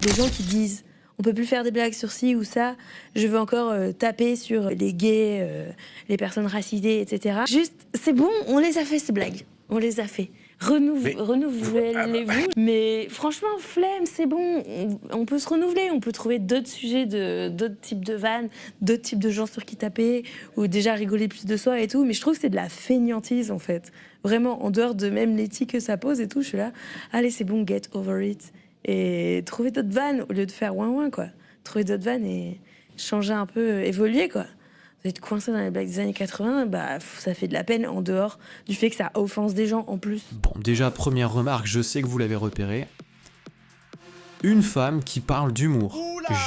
Des gens qui disent on peut plus faire des blagues sur ci ou ça, je veux encore taper sur les gays, les personnes racisées, etc. Juste, c'est bon, on les a fait ces blagues, on les a fait. Renouvelez-vous. Mais franchement, flemme, c'est bon. On peut se renouveler, on peut trouver d'autres sujets, d'autres types de vannes, d'autres types de gens sur qui taper, ou déjà rigoler plus de soi et tout. Mais je trouve que c'est de la fainéantise, en fait. Vraiment, en dehors de même l'éthique que ça pose et tout, je suis là, allez, c'est bon, get over it. Et trouver d'autres vannes au lieu de faire ouin-ouin, quoi. Trouver d'autres vannes et changer un peu, évoluer, quoi. Vous êtes coincé dans les blagues des années 80, bah, ça fait de la peine en dehors du fait que ça offense des gens en plus. Bon, déjà, première remarque, je sais que vous l'avez repéré. Une femme qui parle d'humour.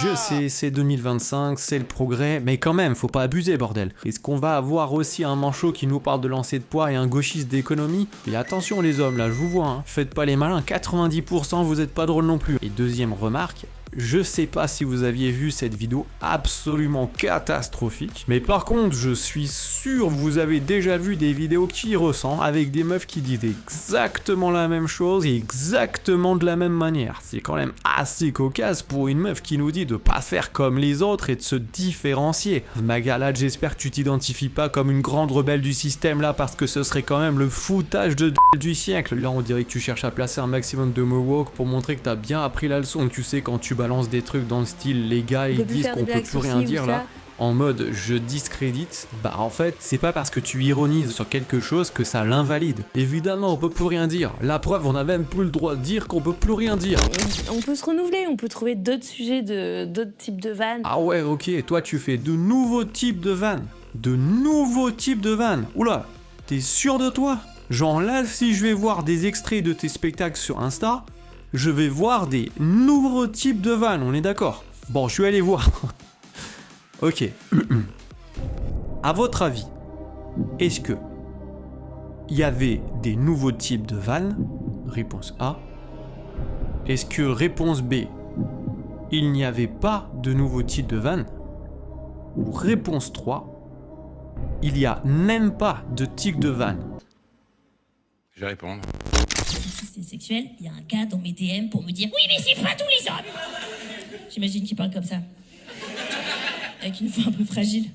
Je sais, c'est 2025, c'est le progrès, mais quand même, faut pas abuser, bordel. Est-ce qu'on va avoir aussi un manchot qui nous parle de lancer de poids et un gauchiste d'économie? Et attention les hommes, là, je vous vois, hein. Faites pas les malins, 90% vous êtes pas drôles non plus. Et deuxième remarque, je sais pas si vous aviez vu cette vidéo absolument catastrophique, mais par contre, je suis sûr vous avez déjà vu des vidéos qui ressemblent avec des meufs qui disent exactement la même chose et exactement de la même manière. C'est quand même assez cocasse pour une meuf qui nous dit de pas faire comme les autres et de se différencier. Ma galade, j'espère que tu t'identifies pas comme une grande rebelle du système là, parce que ce serait quand même le foutage de du siècle. Là, on dirait que tu cherches à placer un maximum de mots woke pour montrer que t'as bien appris la leçon. Tu sais, quand tu balances des trucs dans le style, les gars ils disent qu'on peut plus rien dire là, en mode je discrédite, bah en fait c'est pas parce que tu ironises sur quelque chose que ça l'invalide. Évidemment on peut plus rien dire, la preuve on a même plus le droit de dire qu'on peut plus rien dire. On peut se renouveler, on peut trouver d'autres sujets, d'autres types de vannes. Ah ouais ok, toi tu fais de nouveaux types de vannes, de nouveaux types de vannes. Oula, t'es sûr de toi? Genre là si je vais voir des extraits de tes spectacles sur Insta, je vais voir des nouveaux types de vannes, on est d'accord? Bon, je suis allé voir. Ok. À votre avis, est-ce que il y avait des nouveaux types de vannes? Réponse A. Est-ce que réponse B, il n'y avait pas de nouveaux types de vannes? Ou réponse 3, il n'y a même pas de type de vannes? Je vais répondre. Si c'est sexuel, il y a un gars dans mes DM pour me dire oui mais c'est pas tous les hommes. J'imagine qu'il parle comme ça. Avec une voix un peu fragile.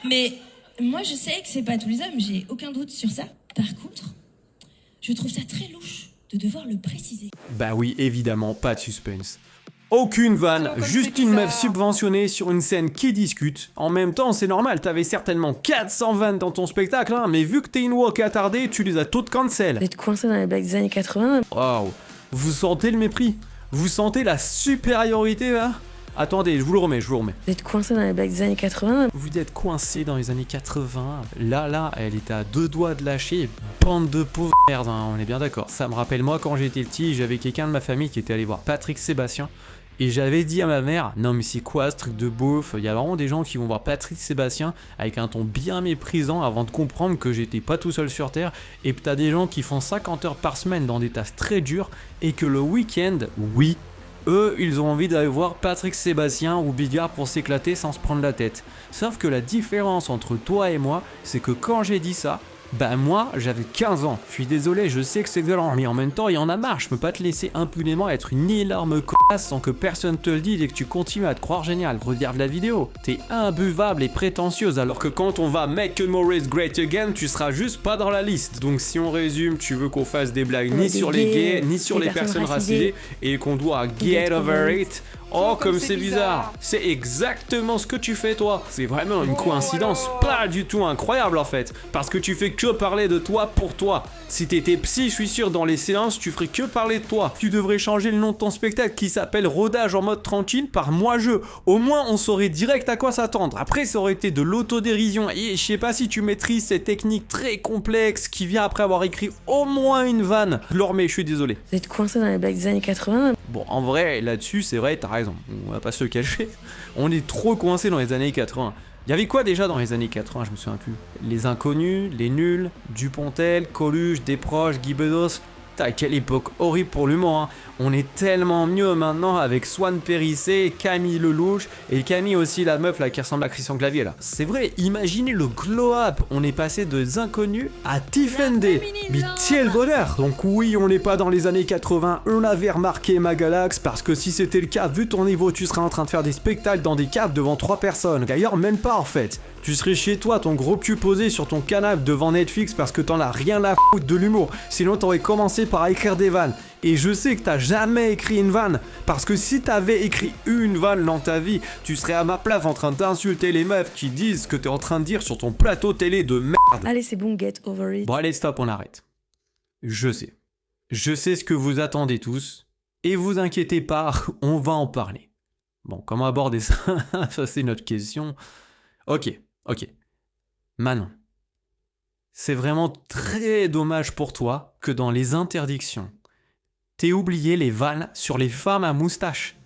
Mais moi je sais que c'est pas tous les hommes, j'ai aucun doute sur ça. Par contre, je trouve ça très louche de devoir le préciser. Bah oui, évidemment, pas de suspense. Aucune vanne, juste une meuf subventionnée sur une scène qui discute. En même temps, c'est normal, t'avais certainement 400 vannes dans ton spectacle, hein, mais vu que t'es une woke attardée, tu les as toutes cancel. Vous êtes coincé dans les blagues des années 80. Waouh, vous sentez le mépris? Vous sentez la supériorité, là? Attendez, je vous le remets. Vous êtes coincé dans les blagues des années 80. Vous êtes coincé dans les années 80. Là, elle était à 2 doigts de lâcher. Bande de pauvres merde, hein, on est bien d'accord. Ça me rappelle moi quand j'étais petit, j'avais quelqu'un de ma famille qui était allé voir Patrick Sébastien. Et j'avais dit à ma mère, non mais c'est quoi ce truc de beauf? Il y a vraiment des gens qui vont voir Patrick Sébastien avec un ton bien méprisant avant de comprendre que j'étais pas tout seul sur Terre. Et que t'as des gens qui font 50 heures par semaine dans des tâches très dures et que le week-end, oui, eux, ils ont envie d'aller voir Patrick Sébastien ou Bigard pour s'éclater sans se prendre la tête. Sauf que la différence entre toi et moi, c'est que quand j'ai dit ça, bah moi, j'avais 15 ans. Je suis désolé, je sais que c'est violent, mais en même temps, il y en a marre. Je peux pas te laisser impunément être une énorme connasse sans que personne te le dise et que tu continues à te croire génial. Regarde la vidéo. T'es imbuvable et prétentieuse, alors que quand on va Make Maurice Great Again, tu seras juste pas dans la liste. Donc si on résume, tu veux qu'on fasse des blagues ni sur les gays, ni sur les personnes racisées, et qu'on doit get over it. Oh, comme c'est bizarre. C'est exactement ce que tu fais, toi. C'est vraiment une coïncidence pas du tout incroyable, en fait. Parce que tu fais que parler de toi pour toi. Si t'étais psy, je suis sûr, dans les séances, tu ferais que parler de toi. Tu devrais changer le nom de ton spectacle qui s'appelle Rodage en mode tranquille par moi-je. Au moins, on saurait direct à quoi s'attendre. Après, ça aurait été de l'autodérision. Et je sais pas si tu maîtrises cette technique très complexe qui vient après avoir écrit au moins une vanne. Je le remets, je suis désolé. Vous êtes coincé dans les blagues des années 80. Bon, en vrai, là-dessus, c'est vrai, t'as raison. On va pas se le cacher. On est trop coincé dans les années 80. Il y avait quoi déjà dans les années 80, je me souviens plus. Les Inconnus, Les Nuls, Dupontel, Coluche, Desproges, Guy Bedos. Putain, quelle époque horrible pour l'humour, hein. On est tellement mieux maintenant avec Swan Périssé, Camille Lelouch et Camille aussi la meuf là qui ressemble à Christian Clavier là. C'est vrai, imaginez le glow-up. On est passé de inconnus à Tiffany. Mais quel bonheur. Donc oui, on n'est pas dans les années 80. On avait remarqué Magalax parce que si c'était le cas, vu ton niveau, tu serais en train de faire des spectacles dans des caves devant 3 personnes. D'ailleurs, même pas en fait. Tu serais chez toi, ton gros cul posé sur ton canapé devant Netflix parce que t'en as rien à foutre de l'humour. Sinon, t'aurais commencé par écrire des vannes. Et je sais que t'as jamais écrit une vanne, parce que si t'avais écrit une vanne dans ta vie, tu serais à ma place en train d'insulter les meufs qui disent ce que t'es en train de dire sur ton plateau télé de merde. Allez, c'est bon, get over it. Bon allez, stop, on arrête. Je sais. Je sais ce que vous attendez tous, et vous inquiétez pas, on va en parler. Bon, comment aborder ça? Ça c'est notre question. Ok. Manon. C'est vraiment très dommage pour toi que dans les interdictions, t'aies oublié les vannes sur les femmes à moustache.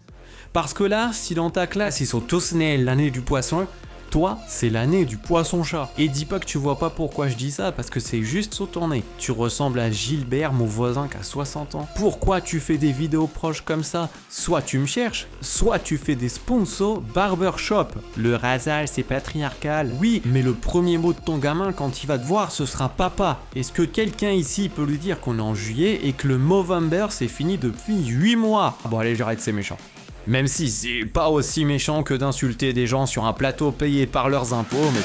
Parce que là, si dans ta classe ils sont tous nés l'année du poisson, toi, c'est l'année du poisson-chat. Et dis pas que tu vois pas pourquoi je dis ça, parce que c'est juste sous ton nez. Tu ressembles à Gilbert, mon voisin qui a 60 ans. Pourquoi tu fais des vidéos proches comme ça? Soit tu me cherches, soit tu fais des sponsors barbershop. Le rasage, c'est patriarcal. Oui, mais le premier mot de ton gamin quand il va te voir, ce sera papa. Est-ce que quelqu'un ici peut lui dire qu'on est en juillet et que le Movember, c'est fini depuis 8 mois? Bon allez, j'arrête, c'est méchant. Même si c'est pas aussi méchant que d'insulter des gens sur un plateau payé par leurs impôts, mais...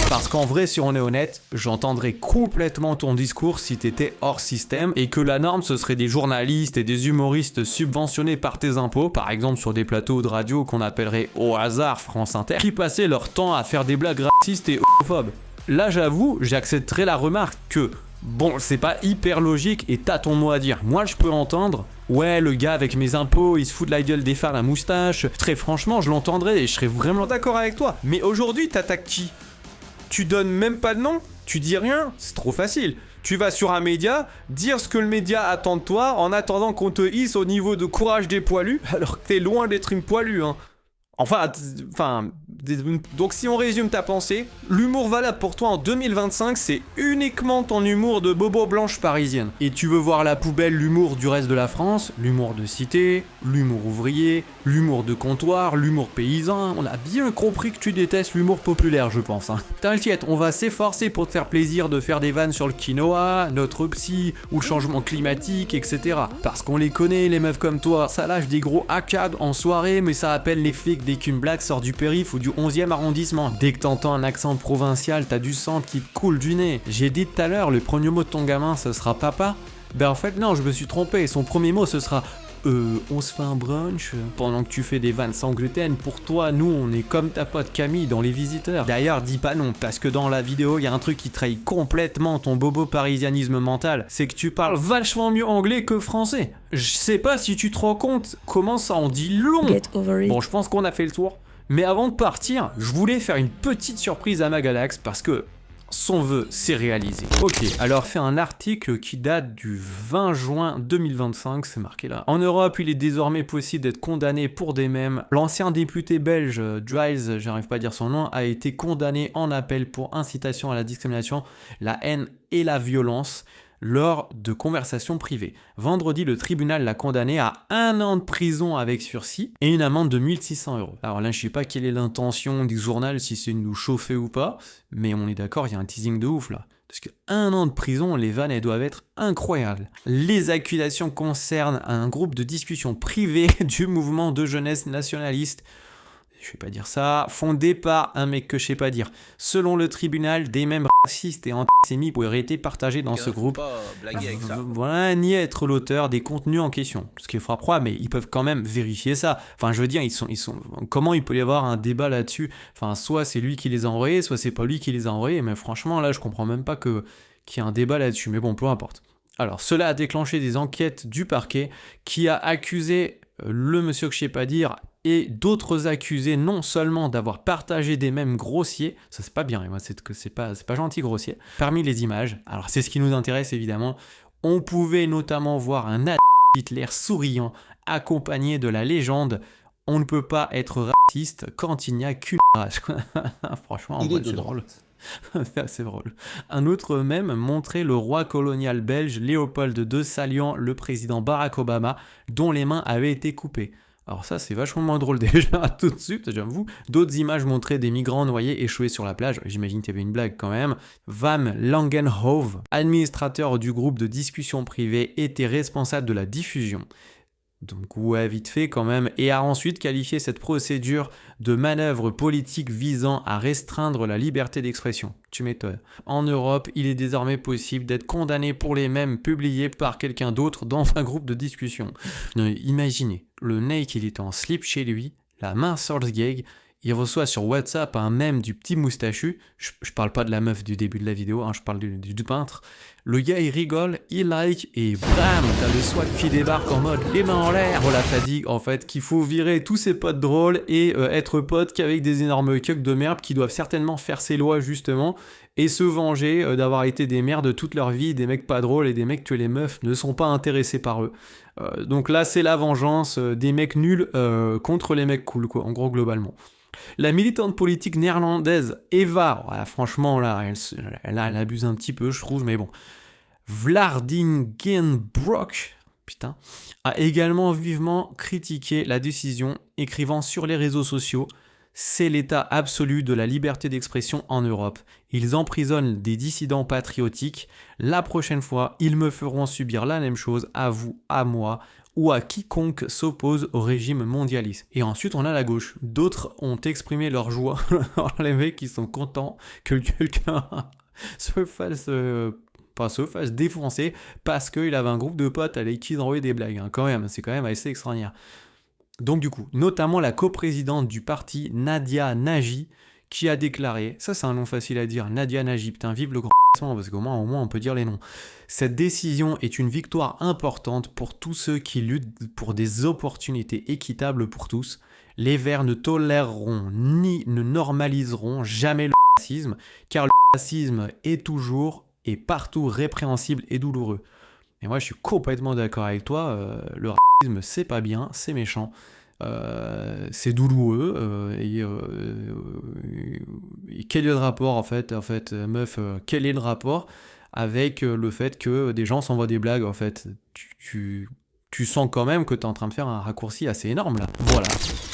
Parce qu'en vrai, si on est honnête, j'entendrais complètement ton discours si t'étais hors système et que la norme ce serait des journalistes et des humoristes subventionnés par tes impôts, par exemple sur des plateaux de radio qu'on appellerait au hasard France Inter, qui passaient leur temps à faire des blagues racistes et homophobes. Là j'avoue, j'accepterais la remarque que... Bon, c'est pas hyper logique et t'as ton mot à dire. Moi, je peux entendre, ouais, le gars avec mes impôts, il se fout de la gueule des femmes à moustache. Très franchement, je l'entendrais et je serais vraiment d'accord avec toi. Mais aujourd'hui, t'attaques qui? Tu donnes même pas de nom? Tu dis rien? C'est trop facile. Tu vas sur un média, dire ce que le média attend de toi en attendant qu'on te hisse au niveau de courage des poilus, alors que t'es loin d'être une poilue, hein. Donc si on résume ta pensée, l'humour valable pour toi en 2025, c'est uniquement ton humour de bobo blanche parisienne. Et tu veux voir la poubelle l'humour du reste de la France, l'humour de cité, l'humour ouvrier, l'humour de comptoir, l'humour paysan. On a bien compris que tu détestes l'humour populaire, je pense. Hein. T'inquiète, on va s'efforcer pour te faire plaisir de faire des vannes sur le quinoa, notre psy, ou le changement climatique, etc. Parce qu'on les connaît, les meufs comme toi, ça lâche des gros hackades en soirée, mais ça appelle l'effet que dès qu'une blague sort du périph' ou du 11e arrondissement. Dès que t'entends un accent provincial, t'as du sang qui te coule du nez. J'ai dit tout à l'heure, le premier mot de ton gamin, ce sera papa. Ben en fait non, je me suis trompé. Son premier mot, ce sera on se fait un brunch pendant que tu fais des vannes sans gluten. Pour toi, nous, on est comme ta pote Camille dans Les Visiteurs. D'ailleurs, dis pas non, parce que dans la vidéo, il y a un truc qui trahit complètement ton bobo parisianisme mental. C'est que tu parles vachement mieux anglais que français. Je sais pas si tu te rends compte comment ça en dit long. Get over it. Bon, je pense qu'on a fait le tour. Mais avant de partir, je voulais faire une petite surprise à Magalax parce que son vœu s'est réalisé. Ok, alors fait un article qui date du 20 juin 2025, c'est marqué là. En Europe, il est désormais possible d'être condamné pour des mèmes. L'ancien député belge, Giles, j'arrive pas à dire son nom, a été condamné en appel pour incitation à la discrimination, la haine et la violence lors de conversations privées. Vendredi, le tribunal l'a condamné à 1 an de prison avec sursis et une amende de 1600 €. Alors là, je sais pas quelle est l'intention du journal, si c'est de nous chauffer ou pas, mais on est d'accord, il y a un teasing de ouf là. Parce que 1 an de prison, les vannes, elles doivent être incroyables. Les accusations concernent un groupe de discussion privée du mouvement de jeunesse nationaliste, je vais pas dire ça, fondé par un mec que je sais pas dire. Selon le tribunal, des mèmes racistes et antisémites auraient été partagés dans ce groupe. Voilà, ni être l'auteur des contenus en question. Ce qui est frappant, mais ils peuvent quand même vérifier ça. Enfin, je veux dire, ils sont... Comment il peut y avoir un débat là-dessus? Enfin, soit c'est lui qui les a envoyés, soit c'est pas lui qui les a envoyés. Mais franchement, là, je comprends même pas qu'il y ait un débat là-dessus. Mais bon, peu importe. Alors, cela a déclenché des enquêtes du parquet qui a accusé le monsieur que je sais pas dire et d'autres accusés non seulement d'avoir partagé des mèmes grossiers, ça c'est pas bien, moi c'est pas gentil grossier, parmi les images. Alors c'est ce qui nous intéresse évidemment. On pouvait notamment voir un Hitler souriant accompagné de la légende « On ne peut pas être raciste quand il n'y a qu'une race ». Franchement, en vrai, c'est drôle. C'est assez drôle. Un autre mème montrait le roi colonial belge Léopold II saluant le président Barack Obama, dont les mains avaient été coupées. Alors ça, c'est vachement moins drôle déjà, tout de suite, j'avoue. D'autres images montraient des migrants noyés échoués sur la plage. J'imagine qu'il y avait une blague quand même. Vam Langenhove, administrateur du groupe de discussion privée, était responsable de la diffusion. Donc ouais, vite fait quand même, et a ensuite qualifié cette procédure de manœuvre politique visant à restreindre la liberté d'expression. Tu m'étonnes. En Europe, il est désormais possible d'être condamné pour les mèmes publiés par quelqu'un d'autre dans un groupe de discussion. Imaginez, le mec il était en slip chez lui, la main sur le gag, il reçoit sur WhatsApp un mème du petit moustachu, je parle pas de la meuf du début de la vidéo, hein, je parle du peintre. Le gars il rigole, il like et bam, t'as le SWAT qui débarque en mode les mains en l'air pour la fatigue en fait, qu'il faut virer tous ses potes drôles et être pote qu'avec des énormes cucks de merde qui doivent certainement faire ses lois justement et se venger d'avoir été des merdes toute leur vie, des mecs pas drôles et des mecs que les meufs ne sont pas intéressés par eux. Donc là c'est la vengeance des mecs nuls contre les mecs cool quoi, en gros globalement. La militante politique néerlandaise Eva, voilà, franchement là, elle abuse un petit peu je trouve, mais bon. Vlaardingenbroek, putain, a également vivement critiqué la décision, écrivant sur les réseaux sociaux « C'est l'état absolu de la liberté d'expression en Europe. Ils emprisonnent des dissidents patriotiques. La prochaine fois, ils me feront subir la même chose à vous, à moi ou à quiconque s'oppose au régime mondialiste. » Et ensuite, on a la gauche. D'autres ont exprimé leur joie. Les mecs qui sont contents que quelqu'un se fasse défoncer parce qu'il avait un groupe de potes avec qui il envoyait des blagues. Hein. Quand même, c'est quand même assez extraordinaire. Donc du coup, notamment la coprésidente du parti, Nadia Nagy, qui a déclaré, ça c'est un nom facile à dire, Nadia Nagy, putain, vive le grand parce qu'au moins on peut dire les noms. Cette décision est une victoire importante pour tous ceux qui luttent pour des opportunités équitables pour tous. Les Verts ne toléreront ni ne normaliseront jamais le racisme, car le racisme est toujours et partout répréhensible et douloureux. Et moi je suis complètement d'accord avec toi, le racisme c'est pas bien, c'est méchant, c'est douloureux, et quel est le rapport en fait meuf, quel est le rapport avec le fait que des gens s'envoient des blagues en fait, tu sens quand même que t'es en train de faire un raccourci assez énorme là. Voilà.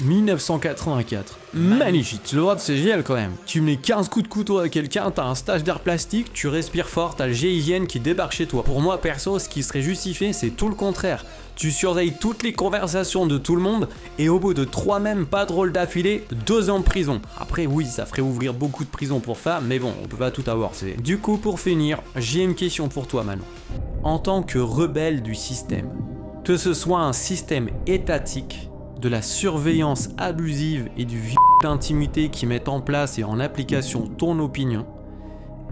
1984. Magnifique. Le droit de CGL quand même. Tu mets 15 coups de couteau à quelqu'un, t'as un stage d'art plastique, tu respires fort, t'as le GIGN qui débarque chez toi. Pour moi, perso, ce qui serait justifié, c'est tout le contraire. Tu surveilles toutes les conversations de tout le monde et au bout de 3 mêmes pas drôles d'affilée, 2 ans de prison. Après, oui, ça ferait ouvrir beaucoup de prisons pour femmes, mais bon, on peut pas tout avoir. Du coup, pour finir, j'ai une question pour toi, Manon. En tant que rebelle du système, que ce soit un système étatique, de la surveillance abusive et du viol d'intimité qui met en place et en application ton opinion,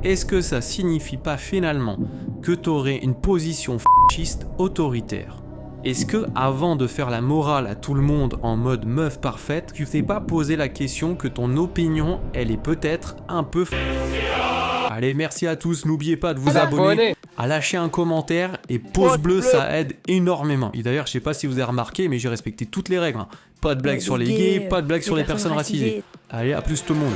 est-ce que ça signifie pas finalement que t'aurais une position fasciste autoritaire? Est-ce que, avant de faire la morale à tout le monde en mode meuf parfaite, tu t'es pas posé la question que ton opinion, elle est peut-être un peu Allez, merci à tous, n'oubliez pas de vous abonner, à lâcher un commentaire et pouce bleu, ça aide énormément. Et d'ailleurs, je sais pas si vous avez remarqué, mais j'ai respecté toutes les règles. Hein. Pas de blagues sur les gays, pas de blagues sur les personnes racisées. Allez, à plus tout le monde.